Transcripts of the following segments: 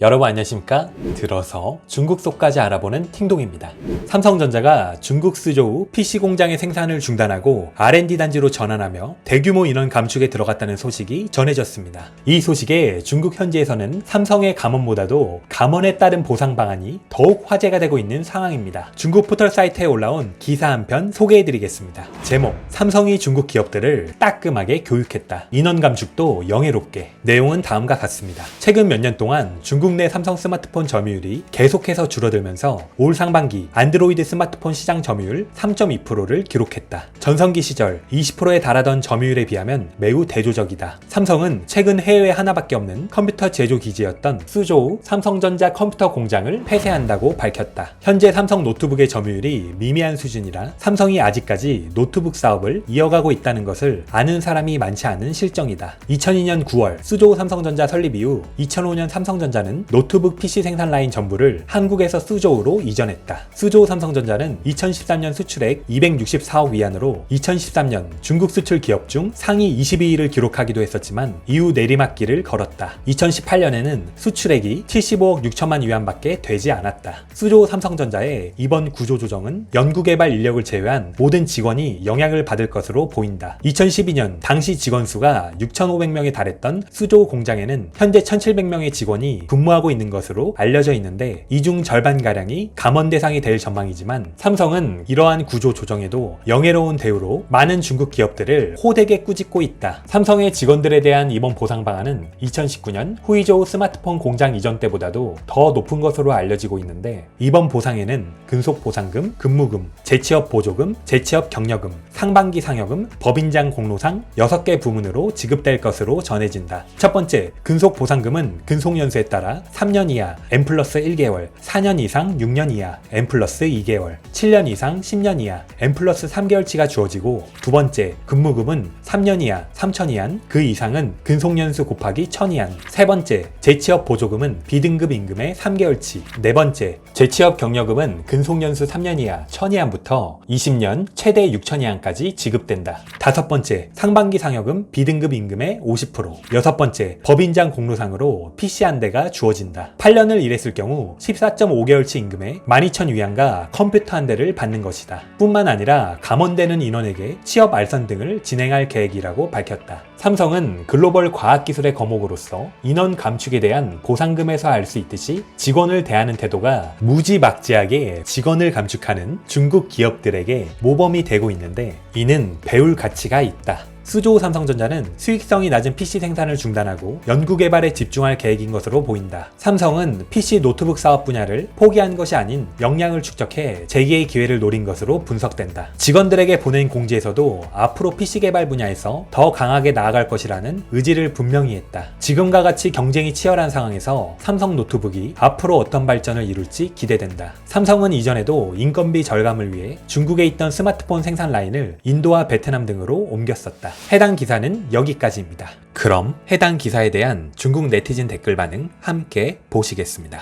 여러분 안녕하십니까? 들어서 중국 속까지 알아보는 팅동입니다. 삼성전자가 중국 수조우 PC 공장의 생산을 중단하고 R&D 단지로 전환하며 대규모 인원 감축에 들어갔다는 소식이 전해졌습니다. 이 소식에 중국 현지에서는 삼성의 감원보다도 감원에 따른 보상 방안이 더욱 화제가 되고 있는 상황입니다. 중국 포털 사이트에 올라온 기사 한 편 소개해드리겠습니다. 제목: 삼성이 중국 기업들을 따끔하게 교육했다. 인원 감축도 영예롭게. 내용은 다음과 같습니다. 최근 몇 년 동안 중국 내 삼성 스마트폰 점유율이 계속해서 줄어들면서 올 상반기 안드로이드 스마트폰 시장 점유율 3.2%를 기록했다. 전성기 시절 20%에 달하던 점유율에 비하면 매우 대조적이다. 삼성은 최근 해외에 하나밖에 없는 컴퓨터 제조 기지였던 수조우 삼성전자 컴퓨터 공장을 폐쇄한다고 밝혔다. 현재 삼성 노트북의 점유율이 미미한 수준이라 삼성이 아직까지 노트북 사업을 이어가고 있다는 것을 아는 사람이 많지 않은 실정이다. 2002년 9월 수조우 삼성전자 설립 이후 2005년 삼성전자는 노트북 PC 생산 라인 전부를 한국에서 수조우로 이전했다. 수조우 삼성전자는 2013년 수출액 264억 위안으로 2013년 중국 수출 기업 중 상위 22위를 기록하기도 했었지만 이후 내리막길을 걸었다. 2018년에는 수출액이 75억 6천만 위안밖에 되지 않았다. 수조우 삼성전자의 이번 구조조정은 연구개발 인력을 제외한 모든 직원이 영향을 받을 것으로 보인다. 2012년 당시 직원 수가 6,500명에 달했던 수조우 공장에는 현재 1,700명의 직원이 근무하고 있는 것으로 알려져 있는데 이 중 절반가량이 감원 대상이 될 전망이지만 삼성은 이러한 구조 조정에도 영예로운 대우로 많은 중국 기업들을 호되게 꾸짖고 있다. 삼성의 직원들에 대한 이번 보상 방안은 2019년 후이조우 스마트폰 공장 이전 때보다도 더 높은 것으로 알려지고 있는데 이번 보상에는 근속보상금, 근무금, 재취업 보조금, 재취업 격려금, 상반기 상여금, 법인장 공로상 6개 부문으로 지급될 것으로 전해진다. 첫 번째, 근속보상금은 근속연수에 따라 3년 이하 N+1 개월, 4년 이상 6년 이하 N+2개월, 7년 이상 10년 이하 N+3 개월치가 주어지고, 두 번째, 근무금은 3년 이하 3천 이한, 그 이상은 근속연수 곱하기 1000 이한. 세 번째, 재취업 보조금은 B등급 임금의 3개월치. 네 번째, 재취업 격려금은 근속연수 3년 이하 1000 이한부터 20년 최대 6000 이한까지 지급된다. 다섯 번째, 상반기 상여금 B등급 임금의 50%. 여섯 번째, 법인장 공로상으로 PC 한 대가 주어진다. 8년을 일했을 경우 14.5개월치 임금에 12,000위안과 컴퓨터 한 대를 받는 것이다. 뿐만 아니라 감원되는 인원에게 취업 알선 등을 진행할 계획이라고 밝혔다. 삼성은 글로벌 과학기술의 거목으로서 인원 감축에 대한 보상금에서 알 수 있듯이 직원을 대하는 태도가 무지막지하게 직원을 감축하는 중국 기업들에게 모범이 되고 있는데 이는 배울 가치가 있다. 수조우 삼성전자는 수익성이 낮은 PC 생산을 중단하고 연구개발에 집중할 계획인 것으로 보인다. 삼성은 PC 노트북 사업 분야를 포기한 것이 아닌 역량을 축적해 재기의 기회를 노린 것으로 분석된다. 직원들에게 보낸 공지에서도 앞으로 PC 개발 분야에서 더 강하게 나아갈 것이라는 의지를 분명히 했다. 지금과 같이 경쟁이 치열한 상황에서 삼성 노트북이 앞으로 어떤 발전을 이룰지 기대된다. 삼성은 이전에도 인건비 절감을 위해 중국에 있던 스마트폰 생산 라인을 인도와 베트남 등으로 옮겼었다. 해당 기사는 여기까지입니다. 그럼 해당 기사에 대한 중국 네티즌 댓글 반응 함께 보시겠습니다.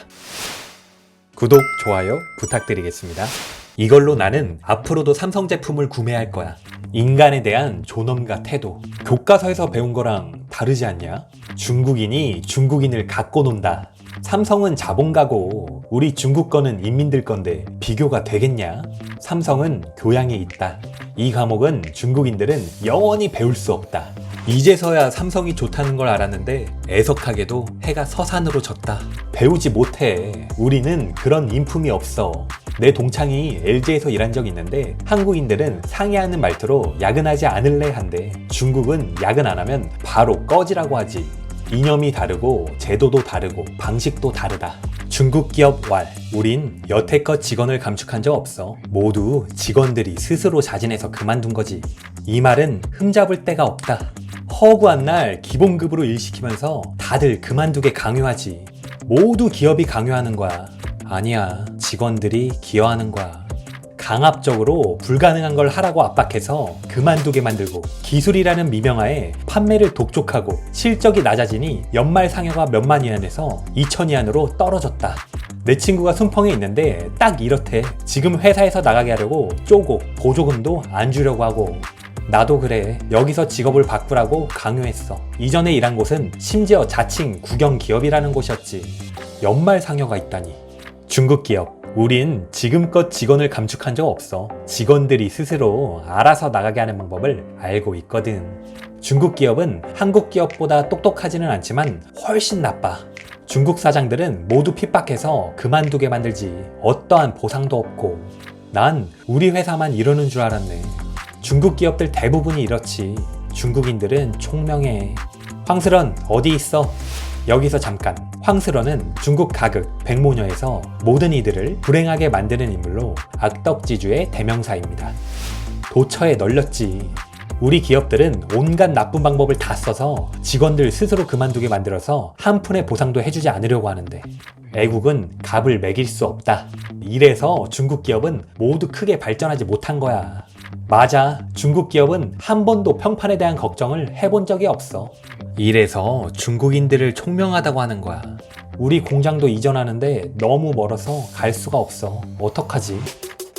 구독, 좋아요 부탁드리겠습니다. 이걸로 나는 앞으로도 삼성 제품을 구매할 거야. 인간에 대한 존엄과 태도, 교과서에서 배운 거랑 다르지 않냐? 중국인이 중국인을 갖고 논다. 삼성은 자본가고 우리 중국 거는 인민들 건데 비교가 되겠냐? 삼성은 교양에 있다. 이 과목은 중국인들은 영원히 배울 수 없다. 이제서야 삼성이 좋다는 걸 알았는데 애석하게도 해가 서산으로 졌다. 배우지 못해. 우리는 그런 인품이 없어. 내 동창이 LG에서 일한 적 있는데 한국인들은 상의하는 말투로 야근하지 않을래 한데 중국은 야근 안 하면 바로 꺼지라고 하지. 이념이 다르고 제도도 다르고 방식도 다르다. 중국 기업 왈. 우린 여태껏 직원을 감축한 적 없어. 모두 직원들이 스스로 자진해서 그만둔 거지. 이 말은 흠잡을 데가 없다. 허구한 날 기본급으로 일 시키면서 다들 그만두게 강요하지. 모두 기업이 강요하는 거야. 아니야, 직원들이 기여하는 거야. 강압적으로 불가능한 걸 하라고 압박해서 그만두게 만들고 기술이라는 미명하에 판매를 독촉하고 실적이 낮아지니 연말 상여가 몇만 위안에서 2천 위안으로 떨어졌다. 내 친구가 순펑에 있는데 딱 이렇대. 지금 회사에서 나가게 하려고 쪼고 보조금도 안 주려고 하고. 나도 그래. 여기서 직업을 바꾸라고 강요했어. 이전에 일한 곳은 심지어 자칭 국영기업이라는 곳이었지. 연말 상여가 있다니. 중국 기업, 우린 지금껏 직원을 감축한 적 없어. 직원들이 스스로 알아서 나가게 하는 방법을 알고 있거든. 중국 기업은 한국 기업보다 똑똑하지는 않지만 훨씬 나빠. 중국 사장들은 모두 핍박해서 그만두게 만들지. 어떠한 보상도 없고. 난 우리 회사만 이러는 줄 알았네. 중국 기업들 대부분이 이렇지. 중국인들은 총명해. 황스런 어디 있어? 여기서 잠깐. 황스런은 중국 가극 백모녀에서 모든 이들을 불행하게 만드는 인물로 악덕지주의 대명사입니다. 도처에 널렸지. 우리 기업들은 온갖 나쁜 방법을 다 써서 직원들 스스로 그만두게 만들어서 한 푼의 보상도 해주지 않으려고 하는데 애국은 값을 매길 수 없다. 이래서 중국 기업은 모두 크게 발전하지 못한 거야. 맞아. 중국 기업은 한 번도 평판에 대한 걱정을 해본 적이 없어. 이래서 중국인들을 총명하다고 하는 거야. 우리 공장도 이전하는데 너무 멀어서 갈 수가 없어. 어떡하지?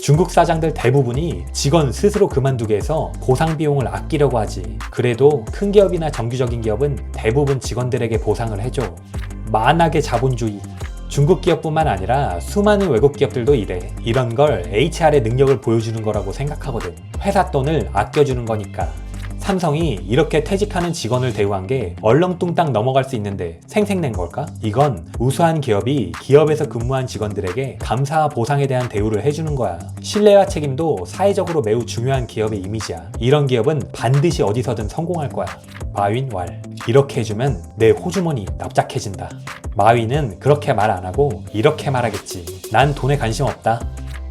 중국 사장들 대부분이 직원 스스로 그만두게 해서 보상 비용을 아끼려고 하지. 그래도 큰 기업이나 정규적인 기업은 대부분 직원들에게 보상을 해줘. 만악의 자본주의. 중국 기업뿐만 아니라 수많은 외국 기업들도 이래. 이런 걸 HR의 능력을 보여주는 거라고 생각하거든. 회사 돈을 아껴주는 거니까. 삼성이 이렇게 퇴직하는 직원을 대우한 게 얼렁뚱땅 넘어갈 수 있는데 생색낸 걸까? 이건 우수한 기업이 기업에서 근무한 직원들에게 감사와 보상에 대한 대우를 해주는 거야. 신뢰와 책임도 사회적으로 매우 중요한 기업의 이미지야. 이런 기업은 반드시 어디서든 성공할 거야. 마윈 왈. 이렇게 해주면 내 호주머니 납작해진다. 마윈은 그렇게 말 안 하고 이렇게 말하겠지. 난 돈에 관심 없다.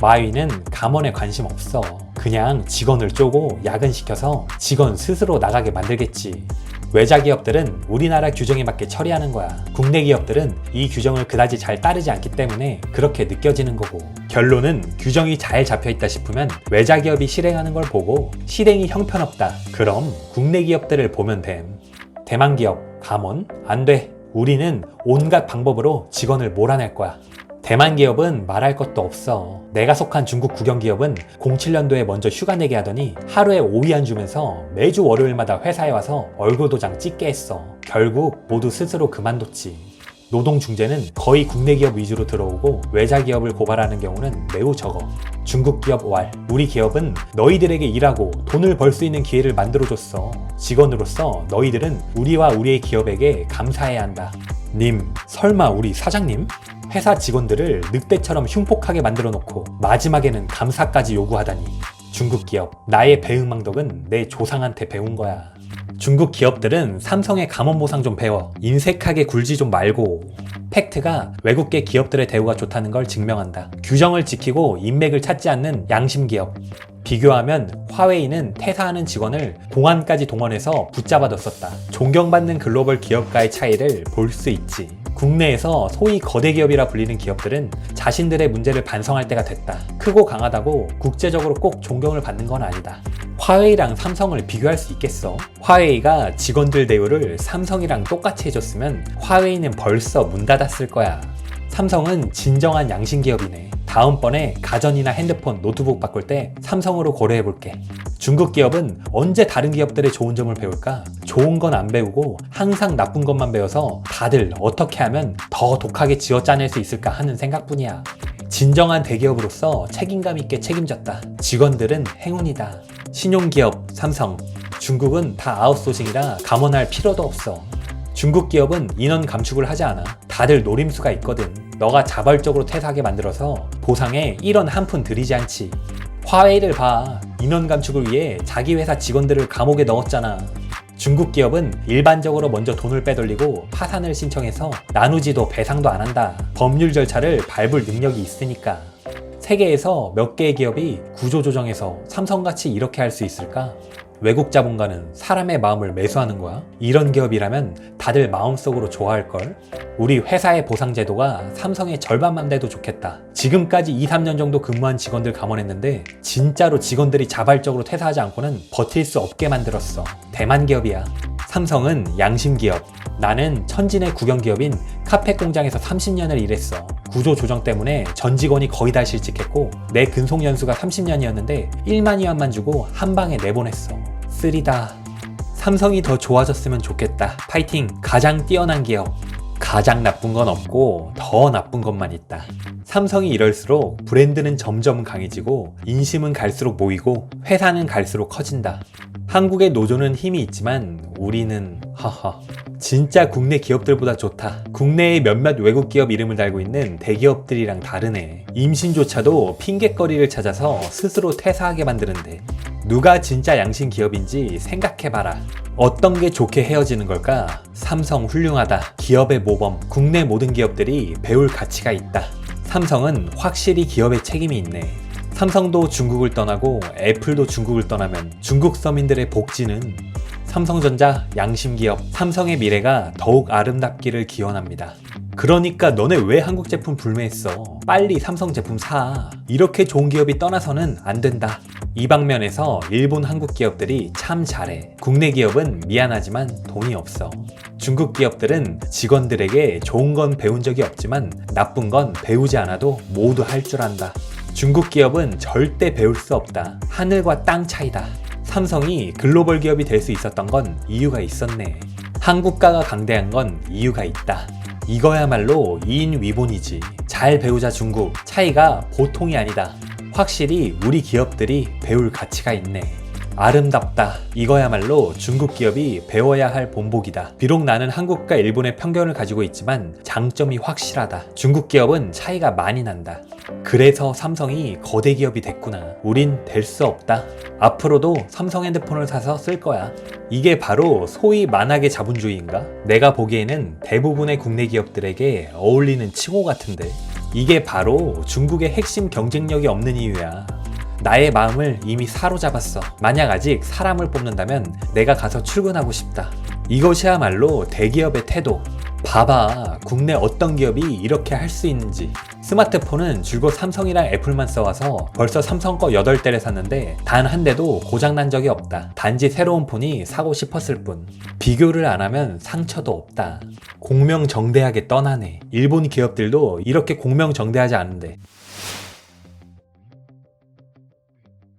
마윈은 감원에 관심 없어. 그냥 직원을 쪼고 야근시켜서 직원 스스로 나가게 만들겠지. 외자 기업들은 우리나라 규정에 맞게 처리하는 거야. 국내 기업들은 이 규정을 그다지 잘 따르지 않기 때문에 그렇게 느껴지는 거고. 결론은 규정이 잘 잡혀있다 싶으면 외자 기업이 실행하는 걸 보고 실행이 형편없다. 그럼 국내 기업들을 보면 됨. 대만 기업, 감원? 안 돼. 우리는 온갖 방법으로 직원을 몰아낼 거야. 대만 기업은 말할 것도 없어. 내가 속한 중국 국영기업은 07년도에 먼저 휴가 내게 하더니 하루에 5위안 주면서 매주 월요일마다 회사에 와서 얼굴 도장 찍게 했어. 결국 모두 스스로 그만뒀지. 노동중재는 거의 국내 기업 위주로 들어오고 외자 기업을 고발하는 경우는 매우 적어. 중국 기업 왈. 우리 기업은 너희들에게 일하고 돈을 벌 수 있는 기회를 만들어줬어. 직원으로서 너희들은 우리와 우리의 기업에게 감사해야 한다. 님, 설마 우리 사장님? 회사 직원들을 늑대처럼 흉폭하게 만들어 놓고 마지막에는 감사까지 요구하다니. 중국 기업, 나의 배은망덕은 내 조상한테 배운 거야. 중국 기업들은 삼성의 감원보상 좀 배워. 인색하게 굴지 좀 말고. 팩트가 외국계 기업들의 대우가 좋다는 걸 증명한다. 규정을 지키고 인맥을 찾지 않는 양심기업. 비교하면 화웨이는 퇴사하는 직원을 공안까지 동원해서 붙잡아뒀었다. 존경받는 글로벌 기업가의 차이를 볼 수 있지. 국내에서 소위 거대 기업이라 불리는 기업들은 자신들의 문제를 반성할 때가 됐다. 크고 강하다고 국제적으로 꼭 존경을 받는 건 아니다. 화웨이랑 삼성을 비교할 수 있겠어? 화웨이가 직원들 대우를 삼성이랑 똑같이 해줬으면 화웨이는 벌써 문 닫았을 거야. 삼성은 진정한 양심기업이네. 다음번에 가전이나 핸드폰, 노트북 바꿀 때 삼성으로 고려해볼게. 중국 기업은 언제 다른 기업들의 좋은 점을 배울까? 좋은 건 안 배우고 항상 나쁜 것만 배워서 다들 어떻게 하면 더 독하게 쥐어짜낼 수 있을까 하는 생각뿐이야. 진정한 대기업으로서 책임감 있게 책임졌다. 직원들은 행운이다. 신용기업 삼성. 중국은 다 아웃소싱이라 감원할 필요도 없어. 중국 기업은 인원 감축을 하지 않아. 다들 노림수가 있거든. 너가 자발적으로 퇴사하게 만들어서 보상에 1원 한 푼 들이지 않지. 화웨이를 봐. 인원 감축을 위해 자기 회사 직원들을 감옥에 넣었잖아. 중국 기업은 일반적으로 먼저 돈을 빼돌리고 파산을 신청해서 나누지도 배상도 안 한다. 법률 절차를 밟을 능력이 있으니까. 세계에서 몇 개의 기업이 구조조정해서 삼성같이 이렇게 할 수 있을까? 외국 자본가는 사람의 마음을 매수하는 거야? 이런 기업이라면 다들 마음속으로 좋아할걸? 우리 회사의 보상제도가 삼성의 절반만 돼도 좋겠다. 지금까지 2, 3년 정도 근무한 직원들 감원했는데 진짜로 직원들이 자발적으로 퇴사하지 않고는 버틸 수 없게 만들었어. 대만 기업이야. 삼성은 양심기업. 나는 천진의 국영기업인 카페 공장에서 30년을 일했어. 구조조정 때문에 전 직원이 거의 다 실직했고 내 근속 연수가 30년이었는데 1만 위안만 주고 한 방에 내보냈어. 쓰리다. 삼성이 더 좋아졌으면 좋겠다. 파이팅. 가장 뛰어난 기업. 가장 나쁜 건 없고 더 나쁜 것만 있다. 삼성이 이럴수록 브랜드는 점점 강해지고 인심은 갈수록 모이고 회사는 갈수록 커진다. 한국의 노조는 힘이 있지만 우리는 허허 진짜 국내 기업들보다 좋다. 국내의 몇몇 외국 기업 이름을 달고 있는 대기업들이랑 다르네. 임신조차도 핑곗거리를 찾아서 스스로 퇴사하게 만드는데 누가 진짜 양심 기업인지 생각해봐라. 어떤 게 좋게 헤어지는 걸까? 삼성 훌륭하다. 기업의 모범. 국내 모든 기업들이 배울 가치가 있다. 삼성은 확실히 기업의 책임이 있네. 삼성도 중국을 떠나고 애플도 중국을 떠나면 중국 서민들의 복지는 삼성전자 양심기업 삼성의 미래가 더욱 아름답기를 기원합니다. 그러니까 너네 왜 한국 제품 불매했어? 빨리 삼성 제품 사. 이렇게 좋은 기업이 떠나서는 안 된다. 이 방면에서 일본 한국 기업들이 참 잘해. 국내 기업은 미안하지만 돈이 없어. 중국 기업들은 직원들에게 좋은 건 배운 적이 없지만 나쁜 건 배우지 않아도 모두 할 줄 안다. 중국 기업은 절대 배울 수 없다. 하늘과 땅 차이다. 삼성이 글로벌 기업이 될 수 있었던 건 이유가 있었네. 한국가가 강대한 건 이유가 있다. 이거야말로 이인 위본이지. 잘 배우자 중국. 차이가 보통이 아니다. 확실히 우리 기업들이 배울 가치가 있네. 아름답다. 이거야말로 중국 기업이 배워야 할 본보기다. 비록 나는 한국과 일본의 편견을 가지고 있지만 장점이 확실하다. 중국 기업은 차이가 많이 난다. 그래서 삼성이 거대 기업이 됐구나. 우린 될 수 없다. 앞으로도 삼성 핸드폰을 사서 쓸 거야. 이게 바로 소위 만악의 자본주의인가? 내가 보기에는 대부분의 국내 기업들에게 어울리는 칭호 같은데. 이게 바로 중국의 핵심 경쟁력이 없는 이유야. 나의 마음을 이미 사로잡았어. 만약 아직 사람을 뽑는다면 내가 가서 출근하고 싶다. 이것이야말로 대기업의 태도. 봐봐, 국내 어떤 기업이 이렇게 할 수 있는지. 스마트폰은 줄곧 삼성이랑 애플만 써와서 벌써 삼성 거 8대를 샀는데 단 한 대도 고장난 적이 없다. 단지 새로운 폰이 사고 싶었을 뿐. 비교를 안 하면 상처도 없다. 공명정대하게 떠나네. 일본 기업들도 이렇게 공명정대하지 않은데.